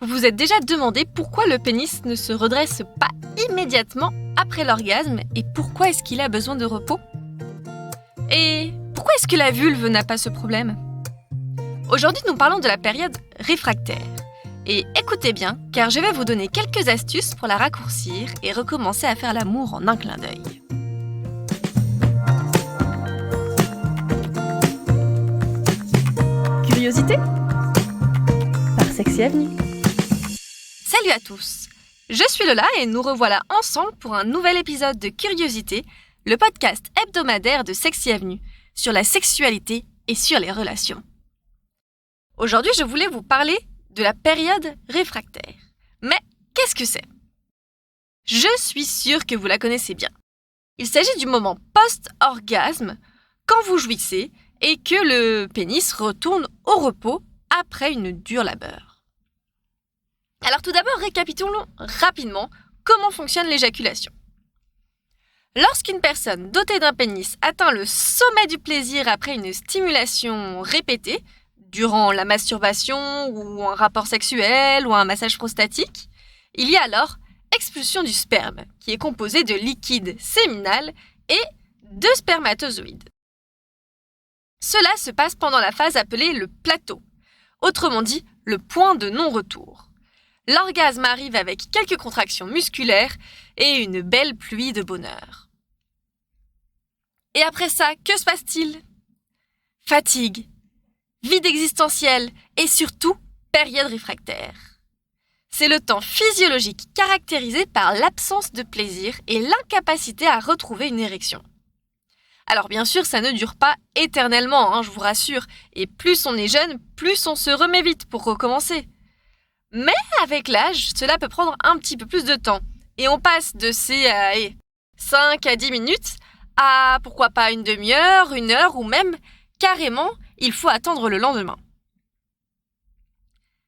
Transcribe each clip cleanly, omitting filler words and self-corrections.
Vous vous êtes déjà demandé pourquoi le pénis ne se redresse pas immédiatement après l'orgasme et pourquoi est-ce qu'il a besoin de repos? Et pourquoi est-ce que la vulve n'a pas ce problème? Aujourd'hui, nous parlons de la période réfractaire. Et écoutez bien, car je vais vous donner quelques astuces pour la raccourcir et recommencer à faire l'amour en un clin d'œil. Curiosité par Sexy Avenue. Salut à tous, je suis Lola et nous revoilà ensemble pour un nouvel épisode de Curiosité, le podcast hebdomadaire de Sexy Avenue sur la sexualité et sur les relations. Aujourd'hui, je voulais vous parler de la période réfractaire. Mais qu'est-ce que c'est? Je suis sûre que vous la connaissez bien. Il s'agit du moment post-orgasme, quand vous jouissez et que le pénis retourne au repos après une dure labeur. Alors tout d'abord, récapitulons rapidement comment fonctionne l'éjaculation. Lorsqu'une personne dotée d'un pénis atteint le sommet du plaisir après une stimulation répétée, durant la masturbation ou un rapport sexuel ou un massage prostatique, il y a alors expulsion du sperme, qui est composé de liquide séminal et de spermatozoïdes. Cela se passe pendant la phase appelée le plateau, autrement dit le point de non-retour. L'orgasme arrive avec quelques contractions musculaires et une belle pluie de bonheur. Et après ça, que se passe-t-il? Fatigue, vide existentiel et surtout période réfractaire. C'est le temps physiologique caractérisé par l'absence de plaisir et l'incapacité à retrouver une érection. Alors bien sûr, ça ne dure pas éternellement, je vous rassure, et plus on est jeune, plus on se remet vite pour recommencer. Mais avec l'âge, cela peut prendre un petit peu plus de temps, et on passe de ces 5 à 10 minutes à pourquoi pas une demi-heure, une heure, ou même carrément, il faut attendre le lendemain.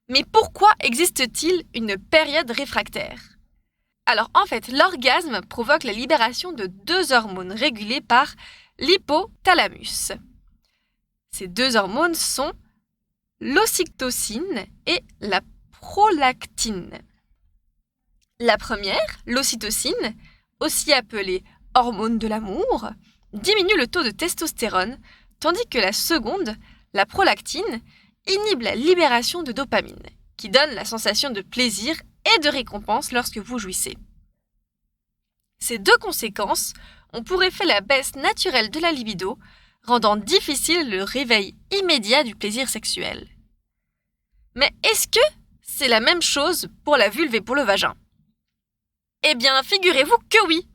Mais pourquoi existe-t-il une période réfractaire? Alors en fait, l'orgasme provoque la libération de 2 hormones régulées par l'hypothalamus. Ces 2 hormones sont l'ocytocine et la prolactine. La première, l'ocytocine, aussi appelée hormone de l'amour, diminue le taux de testostérone, tandis que la seconde, la prolactine, inhibe la libération de dopamine, qui donne la sensation de plaisir et de récompense lorsque vous jouissez. Ces 2 conséquences ont pour effet la baisse naturelle de la libido, rendant difficile le réveil immédiat du plaisir sexuel. Mais est-ce que c'est la même chose pour la vulve et pour le vagin? Eh bien, figurez-vous que oui!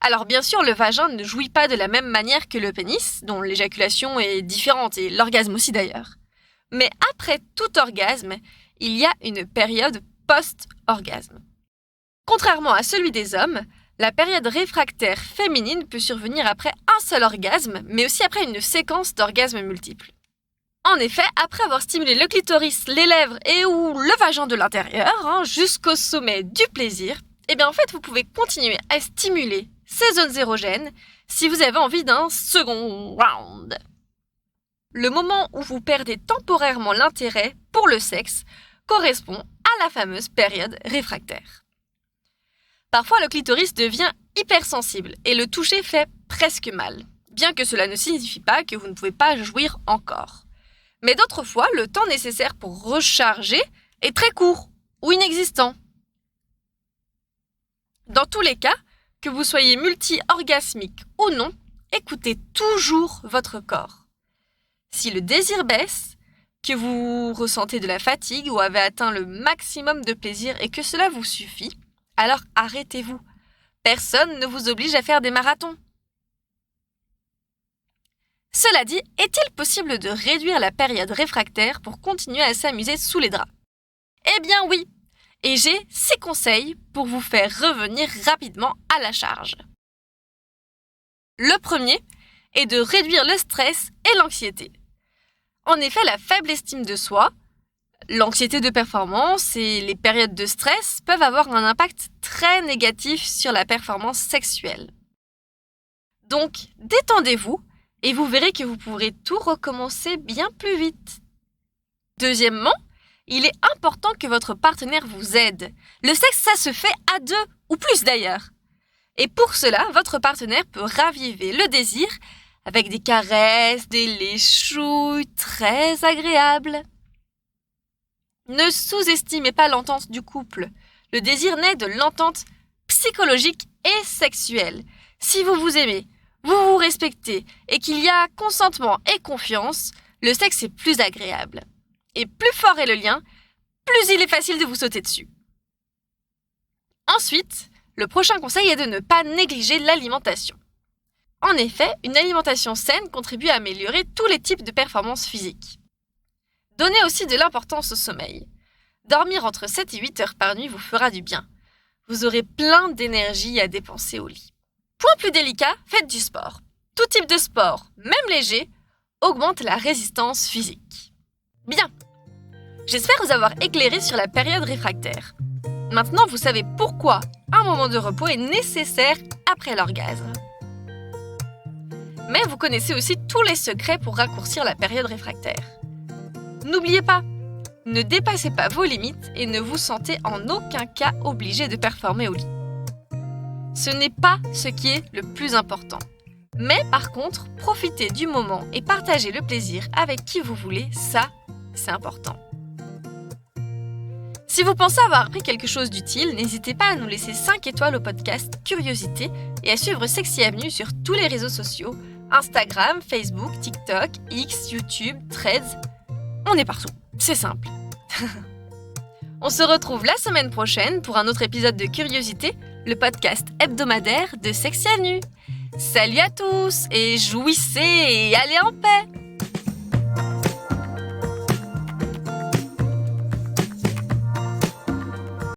Alors bien sûr, le vagin ne jouit pas de la même manière que le pénis, dont l'éjaculation est différente, et l'orgasme aussi d'ailleurs. Mais après tout orgasme, il y a une période post-orgasme. Contrairement à celui des hommes, la période réfractaire féminine peut survenir après un seul orgasme, mais aussi après une séquence d'orgasmes multiples. En effet, après avoir stimulé le clitoris, les lèvres et ou le vagin de l'intérieur, jusqu'au sommet du plaisir, en fait, vous pouvez continuer à stimuler ces zones érogènes si vous avez envie d'un second round. Le moment où vous perdez temporairement l'intérêt pour le sexe correspond à la fameuse période réfractaire. Parfois, le clitoris devient hypersensible et le toucher fait presque mal, bien que cela ne signifie pas que vous ne pouvez pas jouir encore. Mais d'autres fois, le temps nécessaire pour recharger est très court ou inexistant. Dans tous les cas, que vous soyez multi-orgasmique ou non, écoutez toujours votre corps. Si le désir baisse, que vous ressentez de la fatigue ou avez atteint le maximum de plaisir et que cela vous suffit, alors arrêtez-vous. Personne ne vous oblige à faire des marathons. Cela dit, est-il possible de réduire la période réfractaire pour continuer à s'amuser sous les draps? Eh bien oui, et j'ai 6 conseils pour vous faire revenir rapidement à la charge. Le premier est de réduire le stress et l'anxiété. En effet, la faible estime de soi, l'anxiété de performance et les périodes de stress peuvent avoir un impact très négatif sur la performance sexuelle. Donc, détendez-vous et vous verrez que vous pourrez tout recommencer bien plus vite. Deuxièmement, il est important que votre partenaire vous aide. Le sexe, ça se fait à 2 ou plus d'ailleurs. Et pour cela, votre partenaire peut raviver le désir avec des caresses, des léchouilles très agréables. Ne sous-estimez pas l'entente du couple. Le désir naît de l'entente psychologique et sexuelle. Si vous vous aimez, vous vous respectez et qu'il y a consentement et confiance, le sexe est plus agréable. Et plus fort est le lien, plus il est facile de vous sauter dessus. Ensuite, le prochain conseil est de ne pas négliger l'alimentation. En effet, une alimentation saine contribue à améliorer tous les types de performances physiques. Donnez aussi de l'importance au sommeil. Dormir entre 7 et 8 heures par nuit vous fera du bien. Vous aurez plein d'énergie à dépenser au lit. Point plus délicat, faites du sport. Tout type de sport, même léger, augmente la résistance physique. Bien. J'espère vous avoir éclairé sur la période réfractaire. Maintenant, vous savez pourquoi un moment de repos est nécessaire après l'orgasme. Mais vous connaissez aussi tous les secrets pour raccourcir la période réfractaire. N'oubliez pas, ne dépassez pas vos limites et ne vous sentez en aucun cas obligé de performer au lit. Ce n'est pas ce qui est le plus important. Mais par contre, profitez du moment et partagez le plaisir avec qui vous voulez, ça, c'est important. Si vous pensez avoir appris quelque chose d'utile, n'hésitez pas à nous laisser 5 étoiles au podcast Curiosité et à suivre Sexy Avenue sur tous les réseaux sociaux, Instagram, Facebook, TikTok, X, YouTube, Threads. On est partout, c'est simple. On se retrouve la semaine prochaine pour un autre épisode de Curiosité, le podcast hebdomadaire de Sexy Avenue. Salut à tous et jouissez et allez en paix!